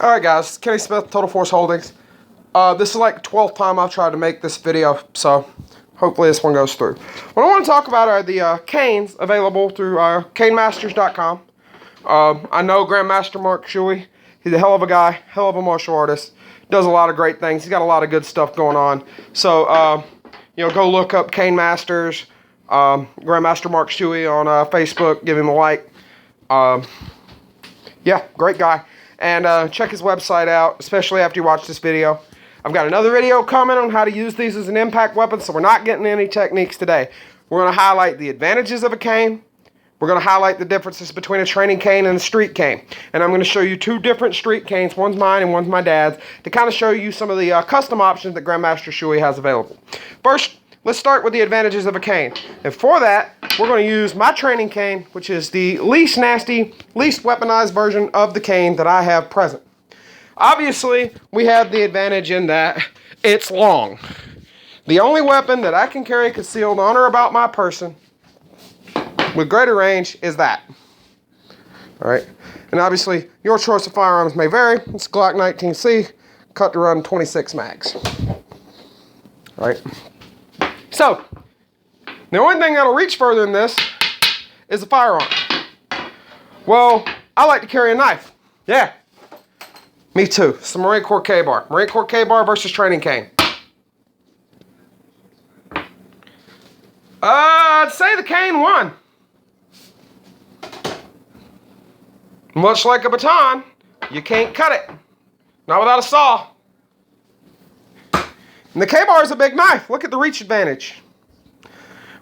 Alright guys, Kenny Smith, Total Force Holdings. This is like the 12th time I've tried to make this video, so hopefully this one goes through. What I want to talk about are the canes available through Canemasters.com. I know Grandmaster Mark Shuey. He's a hell of a guy, hell of a martial artist. Does a lot of great things. He's got a lot of good stuff going on. So, go look up Cane Masters, Grandmaster Mark Shuey on Facebook. Give him a like. Yeah, great guy. And check his website out, especially after you watch this video. I've got another video coming on how to use these as an impact weapon, so we're not getting any techniques today. We're going to highlight the advantages of a cane. We're going to highlight the differences between a training cane and a street cane. And I'm going to show you two different street canes. One's mine and one's my dad's, to kind of show you some of the custom options that Grandmaster Shuey has available. First, let's start with the advantages of a cane. And for that, we're going to use my training cane, which is the least nasty, least weaponized version of the cane that I have present. Obviously, we have the advantage in that it's long. The only weapon that I can carry concealed on or about my person with greater range is that. Alright, and obviously, your choice of firearms may vary. It's Glock 19C, cut to run 26 mags. Alright, so, the only thing that'll reach further than this is a firearm. Well, I like to carry a knife. Yeah, me too. It's the Marine Corps K-Bar. Marine Corps K-Bar versus training cane. I'd say the cane won. Much like a baton, you can't cut it. Not without a saw. And the K-Bar is a big knife. Look at the reach advantage.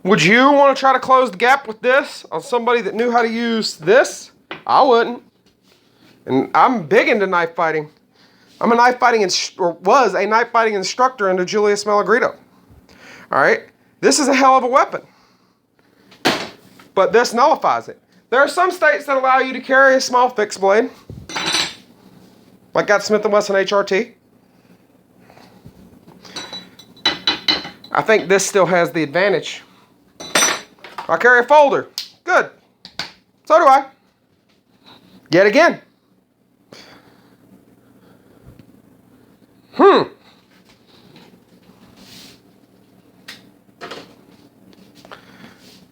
Would you want to try to close the gap with this on somebody that knew how to use this? I wouldn't. And I'm big into knife fighting. I'm a knife fighting was a knife fighting instructor under Julius Malagrito. All right, this is a hell of a weapon, but this nullifies it. There are some states that allow you to carry a small fixed blade, like that Smith & Wesson HRT. I think this still has the advantage. I carry a folder. Good. So do I. Yet again.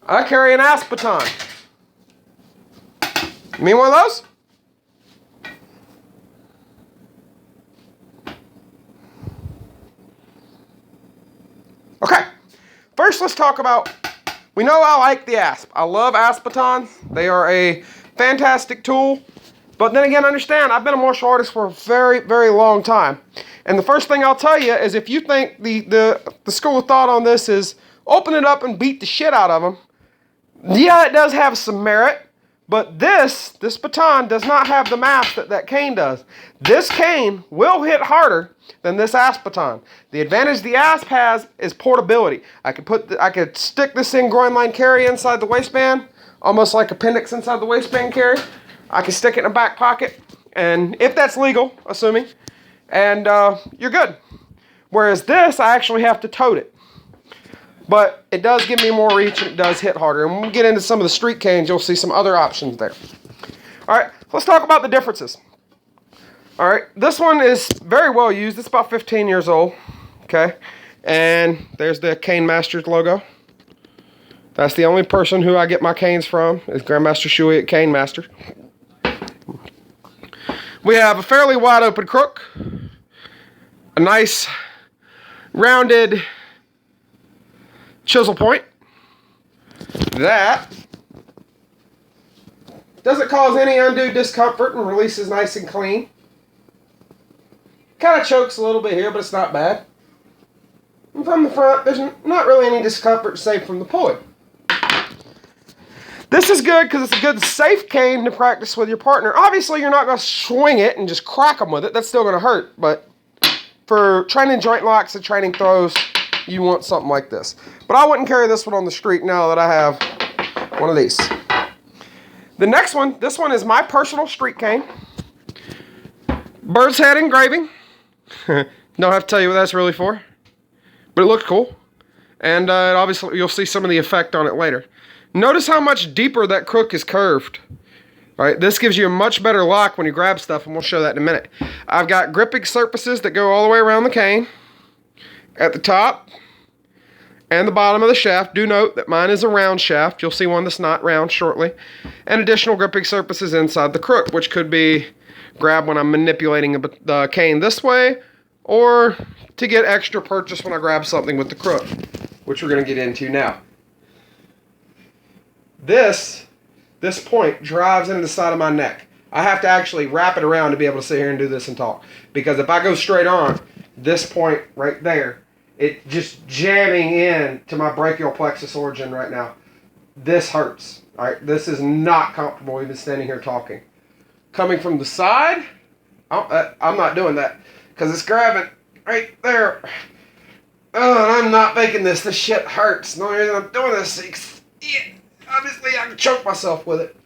I carry an asp baton. You mean one of those? Okay. First, let's talk about, we know I like the asp. I love asp batons. They are a fantastic tool. But then again, understand, I've been a martial artist for a very, very long time. And the first thing I'll tell you is if you think the school of thought on this is open it up and beat the shit out of them, yeah, it does have some merit. But this baton does not have the mass that cane does. This cane will hit harder than this asp baton. The advantage the asp has is portability. I could stick this in groin line carry inside the waistband, almost like appendix inside the waistband carry. I can stick it in a back pocket, and if that's legal, assuming, and you're good. Whereas this, I actually have to tote it. But it does give me more reach and it does hit harder. And when we get into some of the street canes, you'll see some other options there. Alright, let's talk about the differences. Alright, this one is very well used. It's about 15 years old. Okay, and there's the Cane Masters logo. That's the only person who I get my canes from, is Grandmaster Shuey at Cane Master. We have a fairly wide open crook. A nice rounded chisel point. That doesn't cause any undue discomfort and releases nice and clean. Kind of chokes a little bit here, but it's not bad. And from the front, there's not really any discomfort save from the pulley. This is good because it's a good safe cane to practice with your partner. Obviously, you're not going to swing it and just crack them with it. That's still going to hurt. But for training joint locks and training throws, you want something like this. But I wouldn't carry this one on the street now that I have one of these. The next one, this one is my personal street cane. Bird's head engraving. Don't have to tell you what that's really for. But it looks cool. And obviously you'll see some of the effect on it later. Notice how much deeper that crook is curved. All right, this gives you a much better lock when you grab stuff, and we'll show that in a minute. I've got gripping surfaces that go all the way around the cane at the top and the bottom of the shaft. Do note that mine is a round shaft. You'll see one that's not round shortly. And additional gripping surfaces inside the crook, which could be grabbed when I'm manipulating the cane this way, or to get extra purchase when I grab something with the crook, which we're going to get into now. This point drives into the side of my neck. I have to actually wrap it around to be able to sit here and do this and talk. Because if I go straight on, this point right there, it just jamming in to my brachial plexus origin right now. This hurts. All right, this is not comfortable even standing here talking. Coming from the side, I'm not doing that because it's grabbing right there. Oh, and I'm not making this. This shit hurts. The only reason I'm doing this is obviously I can choke myself with it.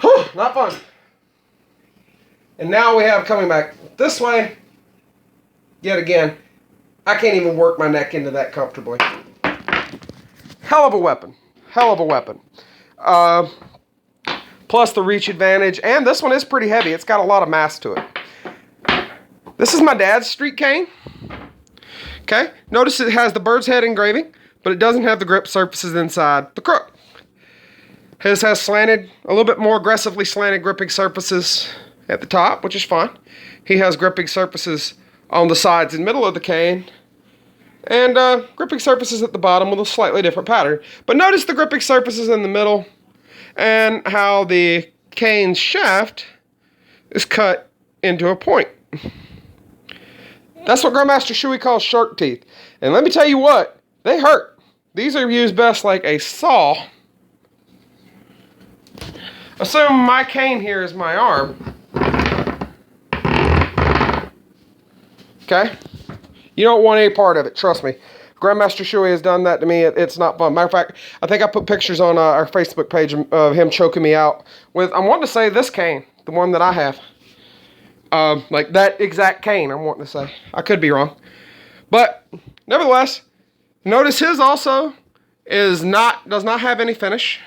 Whew, not fun. And now we have coming back this way. Yet again, I can't even work my neck into that comfortably. Hell of a weapon. Hell of a weapon. Plus the reach advantage. And this one is pretty heavy. It's got a lot of mass to it. This is my dad's street cane. Okay. Notice it has the bird's head engraving, but it doesn't have the grip surfaces inside the crook. His has slanted, a little bit more aggressively slanted gripping surfaces at the top, which is fine. He has gripping surfaces on the sides and middle of the cane, and gripping surfaces at the bottom with a slightly different pattern. But notice the gripping surfaces in the middle and how the cane shaft is cut into a point. That's what Grandmaster Shuey calls shark teeth. And let me tell you what, they hurt. These are used best like a saw. Assume my cane here is my arm. Okay? You don't want any part of it, trust me. Grandmaster Shuey has done that to me. It's not fun. Matter of fact, I think I put pictures on our Facebook page of him choking me out with, I'm wanting to say this cane, the one that I have. Like that exact cane, I'm wanting to say. I could be wrong. But, nevertheless, notice his also does not have any finish.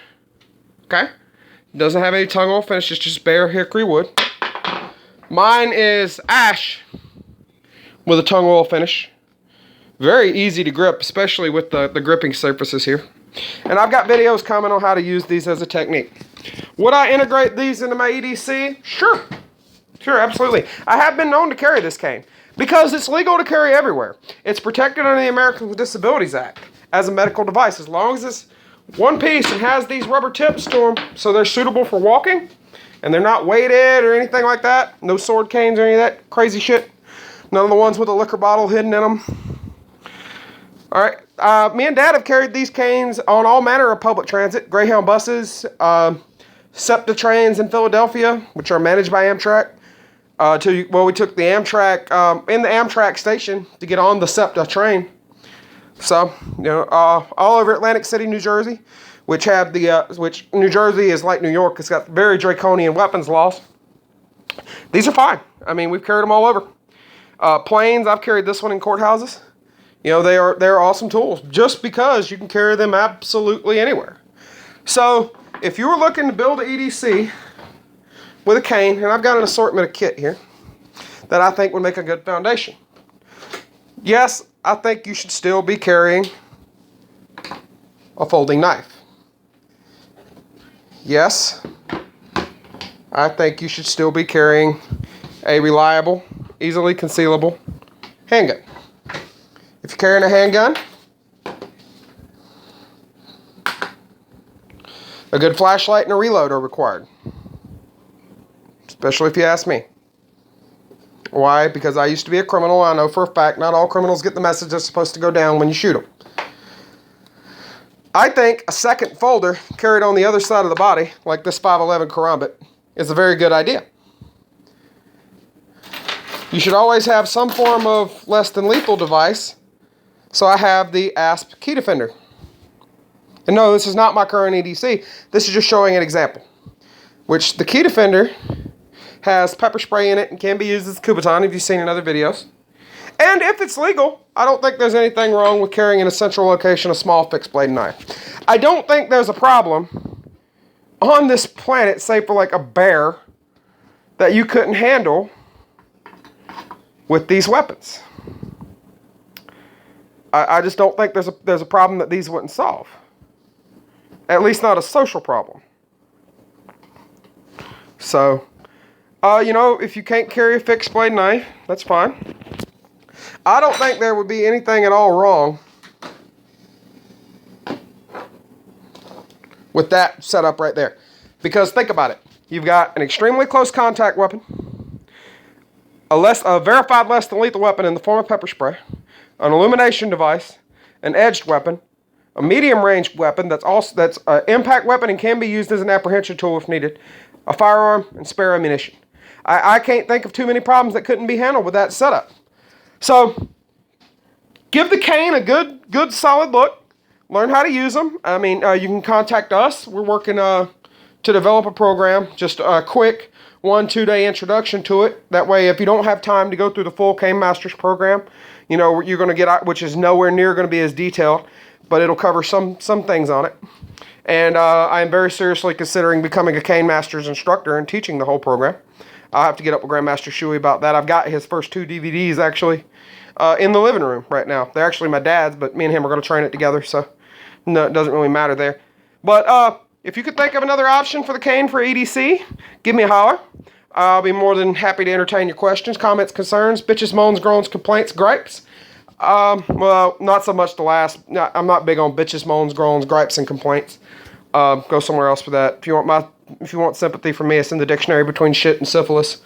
Okay? Doesn't have any tongue oil finish. It's just bare hickory wood. Mine is ash with a tongue oil finish. Very easy to grip, especially with the gripping surfaces here. And I've got videos coming on how to use these as a technique. Would I integrate these into my EDC? Sure. Sure, absolutely. I have been known to carry this cane because it's legal to carry everywhere. It's protected under the Americans with Disabilities Act as a medical device. As long as it's one piece and has these rubber tips to them so they're suitable for walking and they're not weighted or anything like that. No sword canes or any of that crazy shit. None of the ones with a liquor bottle hidden in them. All right. Me and Dad have carried these canes on all manner of public transit. Greyhound buses, SEPTA trains in Philadelphia, which are managed by Amtrak. We took the Amtrak in the Amtrak station to get on the SEPTA train. So, all over Atlantic City, New Jersey, which New Jersey is like New York. It's got very draconian weapons laws. These are fine. I mean, we've carried them all over. Planes, I've carried this one in courthouses. They're awesome tools just because you can carry them absolutely anywhere. So, if you were looking to build an EDC with a cane, and I've got an assortment of kit here that I think would make a good foundation. Yes, I think you should still be carrying a folding knife. Yes, I think you should still be carrying a reliable, easily concealable handgun. If you're carrying a handgun, a good flashlight and a reload are required. Especially if you ask me. Why? Because I used to be a criminal. I know for a fact not all criminals get the message that's supposed to go down when you shoot them. I think a second folder carried on the other side of the body, like this 511 Karambit, is a very good idea. You should always have some form of less than lethal device. So I have the ASP Key Defender. And no, this is not my current EDC. This is just showing an example. Which the Key Defender has pepper spray in it and can be used as a Kubotan if you've seen in other videos. And if it's legal, I don't think there's anything wrong with carrying in a central location a small fixed blade knife. I don't think there's a problem on this planet, say for like a bear, that you couldn't handle with these weapons. I just don't think there's a problem that these wouldn't solve. At least not a social problem. So, you know, if you can't carry a fixed blade knife, that's fine. I don't think there would be anything at all wrong with that setup right there. Because think about it. You've got an extremely close contact weapon, a verified less than lethal weapon in the form of pepper spray, an illumination device, an edged weapon, a medium range weapon that's an impact weapon and can be used as an apprehension tool if needed, a firearm, and spare ammunition. I can't think of too many problems that couldn't be handled with that setup. So, give the cane a good solid look. Learn how to use them. I mean, you can contact us. We're working to develop a program, just a quick 1-2 day introduction to it. That way, if you don't have time to go through the full Canemasters program, you know, you're going to get, which is nowhere near going to be as detailed, but it'll cover some things on it. And I am very seriously considering becoming a Canemasters instructor and teaching the whole program. I'll have to get up with Grandmaster Shuey about that. I've got his first 2 DVDs actually in the living room right now. They're actually my dad's, but me and him are going to train it together, so no, it doesn't really matter there. But if you could think of another option for the cane for EDC, give me a holler. I'll be more than happy to entertain your questions, comments, concerns, bitches, moans, groans, complaints, gripes. Well, not so much the last. I'm not big on bitches, moans, groans, gripes, and complaints. Go somewhere else for that. If you want sympathy from me, it's in the dictionary between shit and syphilis.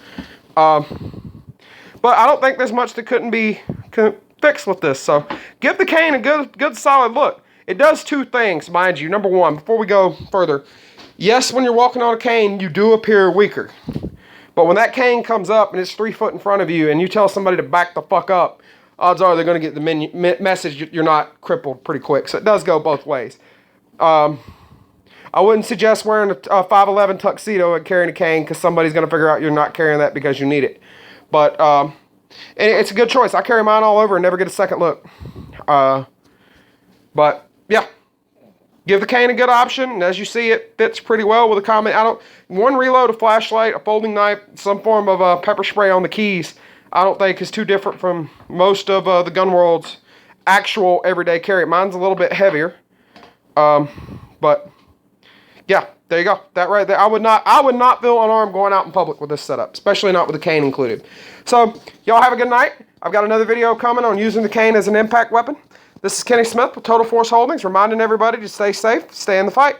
But I don't think there's much that couldn't be fixed with this. So give the cane a good solid look. It does 2 things, mind you. Number 1, before we go further, yes, when you're walking on a cane, you do appear weaker. But when that cane comes up and it's 3 foot in front of you and you tell somebody to back the fuck up, odds are they're going to get the message you're not crippled pretty quick. So it does go both ways. I wouldn't suggest wearing a 5'11" tuxedo and carrying a cane because somebody's going to figure out you're not carrying that because you need it. But it's a good choice. I carry mine all over and never get a second look. But yeah, give the cane a good option. And as you see, it fits pretty well with a comment. One reload, a flashlight, a folding knife, some form of pepper spray on the keys, I don't think is too different from most of the gun world's actual everyday carry. Mine's a little bit heavier. But yeah, there you go. That right there. I would not feel unarmed going out in public with this setup, especially not with the cane included. So, y'all have a good night. I've got another video coming on using the cane as an impact weapon. This is Kenny Smith with Total Force Holdings, reminding everybody to stay safe, stay in the fight.